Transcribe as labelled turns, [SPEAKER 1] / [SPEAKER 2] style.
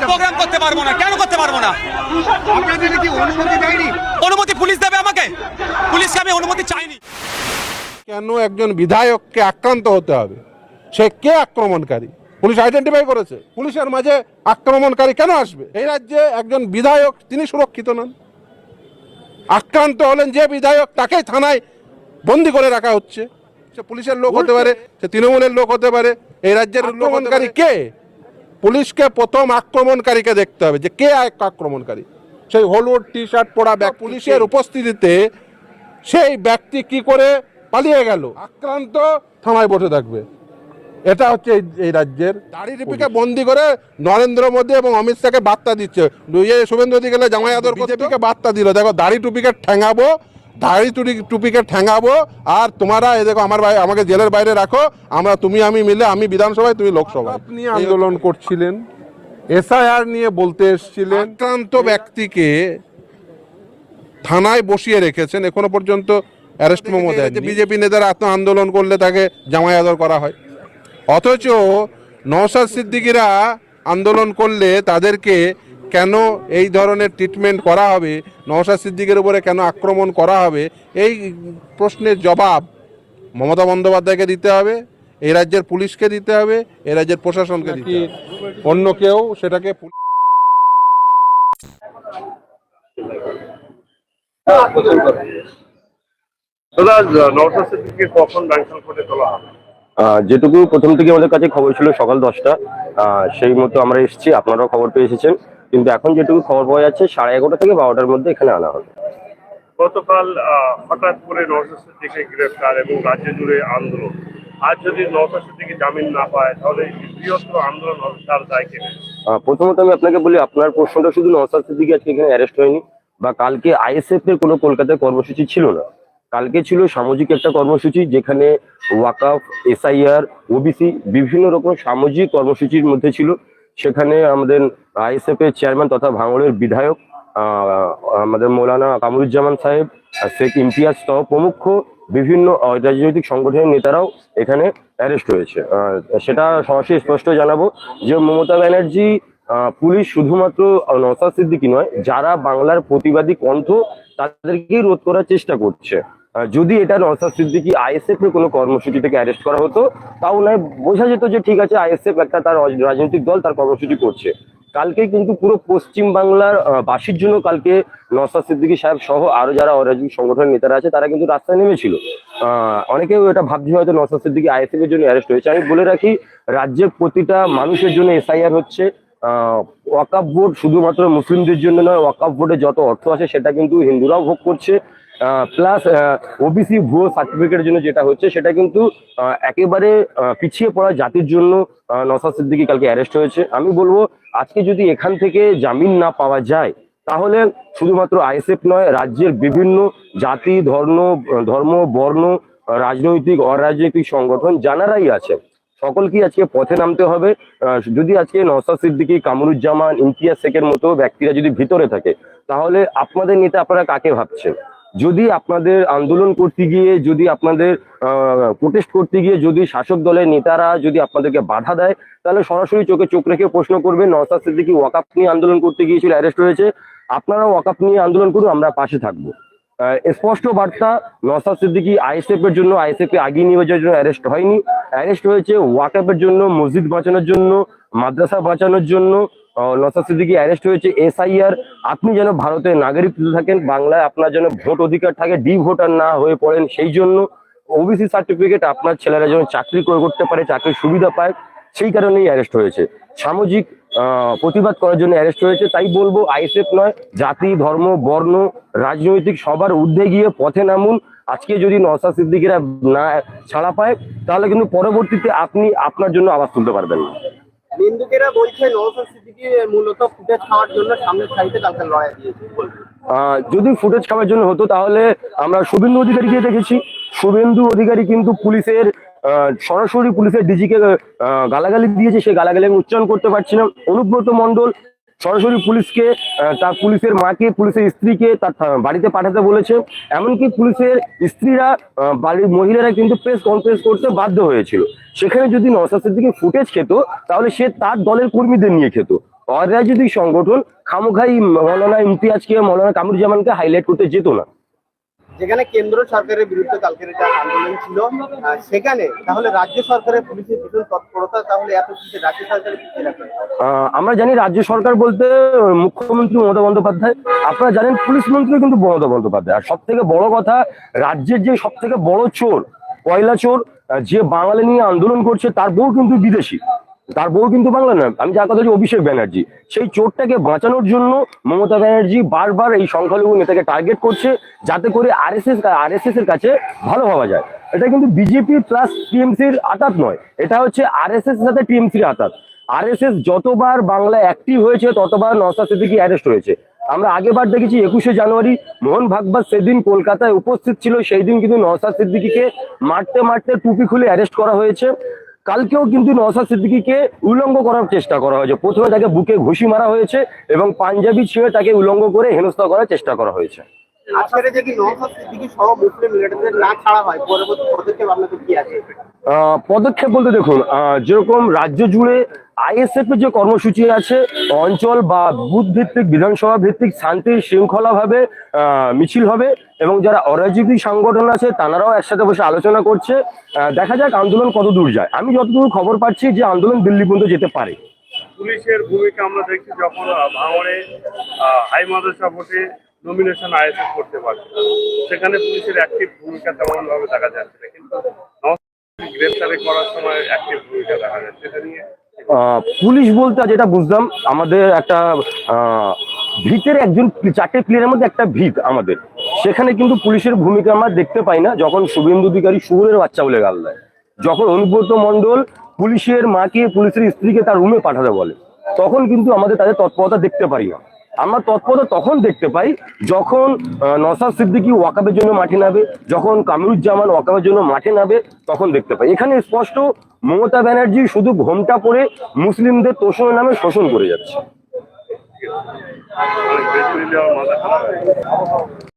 [SPEAKER 1] Programme করতে পারবো না, কেন করতে পারবো না? অনুমতি পুলিশ দেবে আমাকে, পুলিশকে আমি অনুমতি চাইনি।
[SPEAKER 2] কেন একজন বিধায়ককে আক্রান্ত হতে হবে? সে কে আক্রমণকারী? পুলিশ আইডেন্টিফাই করেছে। পুলিশের মাঝে আক্রমণকারী কেন আসবে? এই রাজ্যে একজন বিধায়ক, তিনি সুরক্ষিত নন। আক্রান্ত হলেন যে বিধায়ক, তাকেই থানায় বন্দি করে রাখা হচ্ছে। সে পুলিশের লোক হতে পারে, সে তৃণমূলের লোক হতে পারে। এই রাজ্যের আক্রমণকারী কে? পুলিশকে প্রথম আক্রমণকারীকে দেখতে হবে যে কে আক্রমণকারী। সেই হলুদ টি শার্ট পরা ব্যক্তি, পুলিশের উপস্থিতিতে সেই ব্যক্তি কি করে পালিয়ে গেল? আক্রান্ত থানায় বসে থাকবে। এটা হচ্ছে এই রাজ্যের দাড়ি টুপিকে বন্দি করে নরেন্দ্র মোদী এবং অমিত শাহকে বার্তা দিচ্ছে। শুভেন্দু অধিকারী জামাই আদর বিজেপিকে বার্তা দিল, দেখো দাড়ি টুপিকে ঠেঙাবো, দাড়ি টুপিকে ঠেঙাবো, আর তোমরা এই দেখো আমাকে জেলের বাইরে রাখো, আমি মিলে, আমি বিধানসভায়, তুমি লোকসভায়। আপনি আন্দোলন করছিলেন, এসআইআর নিয়ে বলতে এসেছিলেন। আক্রান্ত ব্যক্তিকে থানায় বসিয়ে রেখেছেন, এখনো পর্যন্ত অ্যারেস্ট মেমো দেয়নি। বিজেপি নেতারা আন্দোলন করলে তাকে জামাই আদর করা হয়, অথচ নওশাদ সিদ্দিকীরা আন্দোলন করলে তাদেরকে কেন এই ধরনের ট্রিটমেন্ট করা হবে? নওশাদ সিদ্দিকের উপরে কেন আক্রমণ করা হবে? এই প্রশ্নের জবাব মমতা বন্দ্যোপাধ্যায়কে দিতে হবে, এই রাজ্যের পুলিশকে দিতে হবে, এই রাজ্যের প্রশাসনকে দিতে হবে। অন্য কেউ সেটাকে
[SPEAKER 3] নওশাদ সিদ্দিকীকে কখন ব্যাংশন কোর্টে তোলা হবে?
[SPEAKER 4] যেটুকু প্রথম থেকে আমাদের কাছে খবর ছিল সকাল 10টা, সেই মতো আমরা এসেছি, আপনারাও খবর পেয়ে এসেছেন। কিন্তু এখন যেটুকু খবর পাওয়া যাচ্ছে 11:30 থেকে 12টার মধ্যে এখানে আনা হবে।
[SPEAKER 3] গতকাল হঠাৎ করে নওশাদ সিদ্দিকীকে গ্রেফতার এবং রাজ্য জুড়ে আন্দোলন। আজ যদি নওশাদ সিদ্দিকী জামিন না পায় তাহলে বৃহত্তর আন্দোলন হবে, তার দায় কে?
[SPEAKER 4] প্রথমত আমি আপনাকে বলি, আপনার প্রশ্নটা শুধু নওশাদ সিদ্দিকী আজকে এখানে অ্যারেস্ট হয়নি বা কালকে আইএসএফ এর কোনো কলকাতায় কর্মসূচি ছিল না। কালকে ছিল সামাজিক একটা কর্মসূচি, যেখানে ওয়াকাফ, এসআইআর, ওবিসি বিভিন্ন রকম সামাজিক কর্মসূচির মধ্যে ছিল। সেখানে আমাদের আইএসএফ এর চেয়ারম্যান তথা ভাঙড়ের বিধায়ক আমাদের মৌলানা কামরুজ্জামান সাহেব, শেখ ইমতিয়াজ সহ প্রমুখ বিভিন্ন রাজনৈতিক সংগঠনের নেতারাও এখানে অ্যারেস্ট হয়েছে। সেটা সরাসরি স্পষ্ট জানাবো যে মমতা ব্যানার্জি, পুলিশ শুধুমাত্র নওশাদ সিদ্দিকী নয়, যারা বাংলার প্রতিবাদী কণ্ঠ তাদেরকেই রোধ করার চেষ্টা করছে। যদি এটা নওশাদ সিদ্দিকী আইএসএফ এর কোনো কর্মসূচি থেকে অ্যারেস্ট করা হতো, তাও নয় বোঝা যেত যে ঠিক আছে, আইএসএফ একটা তার রাজনৈতিক দল, তার কর্মসূচি করছে। কালকে কিন্তু পুরো পশ্চিম বাংলার বাসীর জন্য কালকে নওশাদ সিদ্দিকী সাহেব সহ আরো যারা অরাজনৈতিক সংগঠনের নেতারা আছে তারা কিন্তু রাস্তায় নেমেছিল। অনেকেও এটা ভাবছে হয়তো নওশাদ সিদ্দিকী আইএসএফ এর জন্য অ্যারেস্ট হয়েছে। আমি বলে রাখি, রাজ্যের প্রতিটা মানুষের জন্য এসআইআর হচ্ছে। ওয়াকাফ বোর্ড শুধুমাত্র মুসলিমদের জন্য নয়, ওয়াকাফ বোর্ডে যত অর্থ আছে সেটা কিন্তু হিন্দুরাও ভোগ করছে। প্লাস ওবিসি ভুয়ো সার্টিফিকেটের জন্য যেটা হচ্ছে সেটা কিন্তু একেবারে পিছিয়ে পড়া জাতির জন্য নওশাদ সিদ্দিকী কালকে অ্যারেস্ট হয়েছে। আমি বলবো, আজকে যদি এখান থেকে জামিন না পাওয়া যায় তাহলে শুধুমাত্র আইএসএফ নয়, রাজ্যের বিভিন্ন জাতি, ধর্ম, বর্ণ, রাজনৈতিক অরাজনৈতিক সংগঠন যারাই আছে সকলকেই আজকে পথে নামতে হবে। যদি আজকে নওশাদ সিদ্দিকী, কামরুজ্জামান, ইমতিয়াজ শেখের মতো ব্যক্তিরা যদি ভিতরে থাকে, তাহলে আপনাদের নেতা আপনারা কাকে ভাবছেন? যদি আপনাদের আন্দোলন করতে গিয়ে, যদি আপনাদের প্রোটেস্ট করতে গিয়ে যদি শাসক দলের নেতারা যদি আপনাদেরকে বাধা দেয়, তাহলে সরাসরি চোখে চোখ রেখে প্রশ্ন করবেন, নওশাদ সিদ্দিকী ওয়াকাফ নিয়ে আন্দোলন করতে গিয়েছিল, অ্যারেস্ট হয়েছে, আপনারাও ওয়াকাফ নিয়ে আন্দোলন করুন, আমরা পাশে থাকবো। স্পষ্ট বার্তা, নওশাদ সিদ্দিকী আইএসএফ এর জন্য, আইএসএফ কে আগিয়ে নিয়ে যাওয়ার জন্য অ্যারেস্ট হয়নি, অ্যারেস্ট হয়েছে ওয়াকাফের জন্য, মসজিদ বাঁচানোর জন্য, মাদ্রাসা বাঁচানোর জন্য। নওশাদ সিদ্দিকী অ্যারেস্ট হয়েছে এসআইআর। আপনি যেন ভারতের নাগরিক থাকেন, বাংলায় আপনার যেন ভোট অধিকার থাকে, ডি ভোটার না হয়ে পড়েন, সেই জন্য ওবিসি সার্টিফিকেট আপনার ছেলেরা যেন চাকরি করতে পারে, চাকরির সুবিধা পায়, সেই কারণেই অ্যারেস্ট হয়েছে। সামাজিক প্রতিবাদ করার জন্য অ্যারেস্ট হয়েছে। তাই বলবো, আইএসএফ নয়, জাতি, ধর্ম, বর্ণ, রাজনৈতিক সবার ঊর্ধ্বে গিয়ে পথে নামুন। আজকে যদি নওশাদ সিদ্দিকীরা না ছাড়া পায়, তাহলে কিন্তু পরবর্তীতে আপনি আপনার জন্য আওয়াজ তুলতে পারবেন না।
[SPEAKER 5] নিন্দুকেরা বলছে নওশাদ সিদ্দিকী মূলত ফুটেজ খাওয়ার জন্য সামনের সারিতে কালকে লড়াই দিয়েছে।
[SPEAKER 4] যদি ফুটেজ খাওয়ার জন্য হতো তাহলে আমরা শুভেন্দু অধিকারীকে দেখেছি। শুভেন্দু অধিকারী কিন্তু পুলিশের সরাসরি পুলিশের ডিজিকে গালাগালি দিয়েছে, সে গালাগালি আমি উচ্চারণ করতে পারছি না। অনুব্রত মণ্ডল সরাসরি পুলিশকে, তার পুলিশের মাকে, পুলিশের স্ত্রীকে তার বাড়িতে পাঠাতে বলেছে। এমনকি পুলিশের স্ত্রীরা, বাড়ির মহিলারা কিন্তু প্রেস কনফারেন্স করতে বাধ্য হয়েছিল। সেখানে যদি নওশাদ সিদ্দিকী ফুটেজ খেত তাহলে সে তার দলের কর্মীদের নিয়ে খেত। অরাজনৈতিক সংগঠন খামোখাই মৌলানা ইমতিয়াজকে, মৌলানা কামরুজ্জামানকে হাইলাইট করতে যেত না।
[SPEAKER 5] যেখানে কেন্দ্র সরকারের বিরুদ্ধে কালকের একটা আন্দোলন ছিল, সেখানে তাহলে রাজ্য সরকারের পুলিশের ভীষণ তৎপরতা, তাহলে এত কিছু রাজ্য সরকারের পিছিয়ে রাখবে?
[SPEAKER 4] আমরা জানি রাজ্য সরকার বলতে মুখ্যমন্ত্রী মমতা বন্দ্যোপাধ্যায়, আপনারা জানেন পুলিশ মন্ত্রী কিন্তু মমতা বন্দ্যোপাধ্যায়। আর সব থেকে বড় কথা, রাজ্যের যে সব থেকে বড় চোর, কয়লা চোর, যে বাঙালি নিয়ে আন্দোলন করছে, তার বউ কিন্তু বিদেশি, তার বউ কিন্তু বাংলা নয়। আমি যার কথা বলছি অভিষেক ব্যানার্জি। সেই চোরটাকে বাঁচানোর জন্য মমতা ব্যানার্জি বারবার এই সংখ্যালঘু নেতাকে টার্গেট করছে, যাতে করে আরএসএস এর কাছে ভালো ভাবা যায়। এটা কিন্তু বিজেপি প্লাস টিএমসির আতাত নয়, এটা হচ্ছে আরএসএস এর সাথে টিএমসির আতাত। আরএসএস যতবার বাংলা অ্যাক্টিভ হয়েছে ততবার নওশাদ সিদ্দিকী অ্যারেস্ট হয়েছে। আমরা আগেবার দেখেছি 21শে জানুয়ারি মোহন ভাগবত সেদিন কলকাতায় উপস্থিত ছিল, সেই দিন কিন্তু নওশাদ সিদ্দিকীকে মারতে মারতে টুপি খুলে অ্যারেস্ট করা হয়েছে। কালকেও কিন্তু নওশাদ সিদ্দিকীকে উলঙ্গ করার চেষ্টা করা হয়েছে। প্রথমে তাকে বুকে ঘুষি মারা হয়েছে এবং পাঞ্জাবি ছিঁড়ে তাকে উলঙ্গ করে হেনস্থা করার চেষ্টা করা হয়েছে।
[SPEAKER 5] আজকের যদি নওশাদ সিদ্দিকী সহ মুসলিম লিডারদের না ছাড়া হয়, পরবর্তী পদক্ষেপ আপনাদের কি আছে?
[SPEAKER 4] পদক্ষেপ বলতে দেখুন, যেরকম রাজ্য জুড়ে আইএসএফ এর যে কর্মসূচি আছে, অঞ্চল বা বুথ ভিত্তিক, বিধানসভা ভিত্তিক শান্তি শৃঙ্খলা ভাবে মিছিল হবে এবং যারা অরাজনৈতিক সংগঠন আছে তারাও একসাথে বসে আলোচনা করছে। দেখা যাক আন্দোলন কত দূর যায়। আমি যতদূর খবর পাচ্ছি যে আন্দোলন দিল্লি পর্যন্ত যেতে পারে।
[SPEAKER 3] পুলিশের ভূমিকা আমরা দেখছি যখন ভাঙড়ে হাই মাদ্রাসা ভোটে নমিনেশন আইএসএফ করতে পারছে, সেখানে পুলিশের অ্যাক্টিভ ভূমিকা তেমন ভাবে দেখা যাচ্ছে না, কিন্তু গ্রেফতারি করার সময় অ্যাক্টিভ ভূমিকা দেখা যাচ্ছে। সেটা নিয়ে
[SPEAKER 4] পুলিশ বলতে যেটা বুঝলাম, আমাদের একটা ভিতের একজন 4টে প্লেয়ারের মধ্যে একটা ভিত আমাদের, সেখানে কিন্তু পুলিশের ভূমিকা আমরা দেখতে পাই না। যখন শুভেন্দু অধিকারী শুভরের বাচ্চা বলে গাল দেয়, যখন অনুব্রত মণ্ডল পুলিশের মাকে, পুলিশের স্ত্রীকে তার রুমে পাঠাতে বলে, তখন কিন্তু আমাদের তাদের তৎপরতা দেখতে পারি না। আমরা তৎপরতা তখন দেখতে পাই যখন নওশাদ সিদ্দিকী ওয়াকাবের জন্য মাঠে নামে, যখন কামরুজ্জামান ওয়াকাবের জন্য মাঠে নামে, তখন দেখতে পাই। এখানে স্পষ্ট মমতা ব্যানার্জি শুধু ঘোমটা পরে মুসলিমদের তোষণের নামে শোষণ করে যাচ্ছে।
[SPEAKER 3] মাথা খারাপ।